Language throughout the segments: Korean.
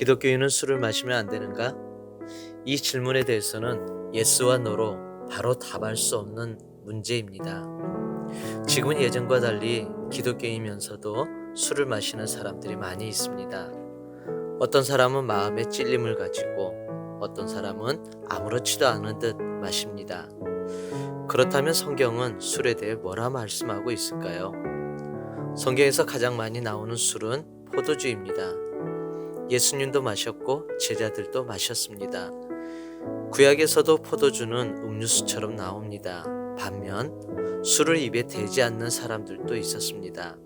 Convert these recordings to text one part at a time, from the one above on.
기독교인은 술을 마시면 안 되는가? 이 질문에 대해서는 예스와 노로 바로 답할 수 없는 문제입니다. 지금은 예전과 달리 기독교이면서도 술을 마시는 사람들이 많이 있습니다. 어떤 사람은 마음에 찔림을 가지고 어떤 사람은 아무렇지도 않은 듯 마십니다. 그렇다면 성경은 술에 대해 뭐라 말씀하고 있을까요? 성경에서 가장 많이 나오는 술은 포도주입니다. 예수님도 마셨고 제자들도 마셨습니다. 구약에서도 포도주는 음료수처럼 나옵니다. 반면 술을 입에 대지 않는 사람들도 있었습니다.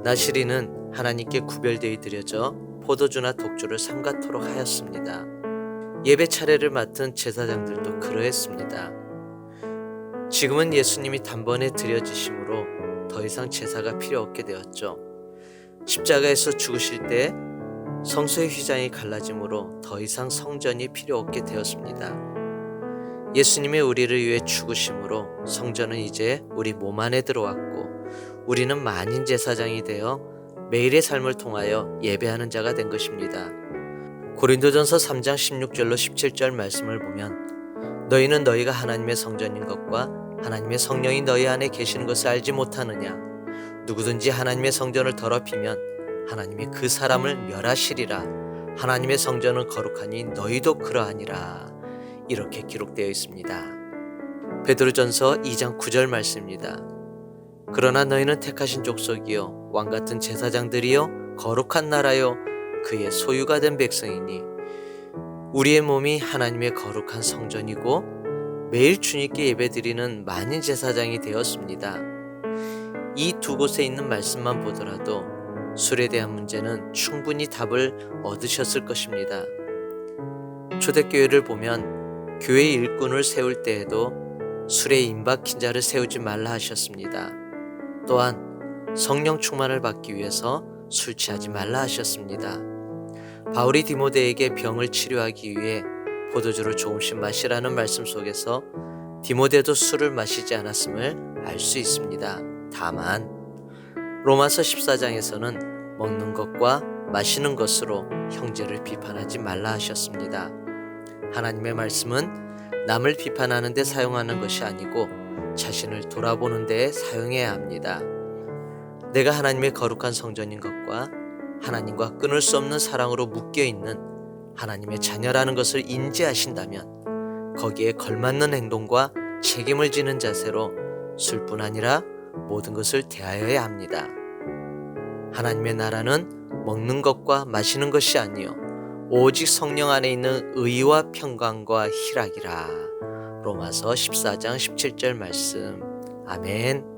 나시린은 하나님께 구별되어 드려져 포도주나 독주를 삼가토록 하였습니다. 예배 차례를 맡은 제사장들도 그러했습니다. 지금은 예수님이 단번에 드려지심으로 더 이상 제사가 필요 없게 되었죠. 십자가에서 죽으실 때 성소의 휘장이 갈라짐으로 더 이상 성전이 필요 없게 되었습니다. 예수님이 우리를 위해 죽으심으로 성전은 이제 우리 몸 안에 들어왔고 우리는 만인 제사장이 되어 매일의 삶을 통하여 예배하는 자가 된 것입니다. 고린도전서 3장 16절로 17절 말씀을 보면 너희는 너희가 하나님의 성전인 것과 하나님의 성령이 너희 안에 계시는 것을 알지 못하느냐? 누구든지 하나님의 성전을 더럽히면 하나님이 그 사람을 멸하시리라. 하나님의 성전은 거룩하니 너희도 그러하니라. 이렇게 기록되어 있습니다. 베드로전서 2장 9절 말씀입니다. 그러나 너희는 택하신 족속이요 왕같은 제사장들이요 거룩한 나라요 그의 소유가 된 백성이니 우리의 몸이 하나님의 거룩한 성전이고 매일 주님께 예배드리는 만인 제사장이 되었습니다. 이 두 곳에 있는 말씀만 보더라도 술에 대한 문제는 충분히 답을 얻으셨을 것입니다. 초대교회를 보면 교회 일꾼을 세울 때에도 술에 임박힌 자를 세우지 말라 하셨습니다. 또한 성령 충만을 받기 위해서 술 취하지 말라 하셨습니다. 바울이 디모데에게 병을 치료하기 위해 포도주를 조금씩 마시라는 말씀 속에서 디모데도 술을 마시지 않았음을 알 수 있습니다. 다만 로마서 14장에서는 먹는 것과 마시는 것으로 형제를 비판하지 말라 하셨습니다. 하나님의 말씀은 남을 비판하는 데 사용하는 것이 아니고 자신을 돌아보는 데에 사용해야 합니다. 내가 하나님의 거룩한 성전인 것과 하나님과 끊을 수 없는 사랑으로 묶여있는 하나님의 자녀라는 것을 인지하신다면 거기에 걸맞는 행동과 책임을 지는 자세로 술뿐 아니라 모든 것을 대하여야 합니다. 하나님의 나라는 먹는 것과 마시는 것이 아니요 오직 성령 안에 있는 의와 평강과 희락이라. 로마서 14장 17절 말씀. 아멘.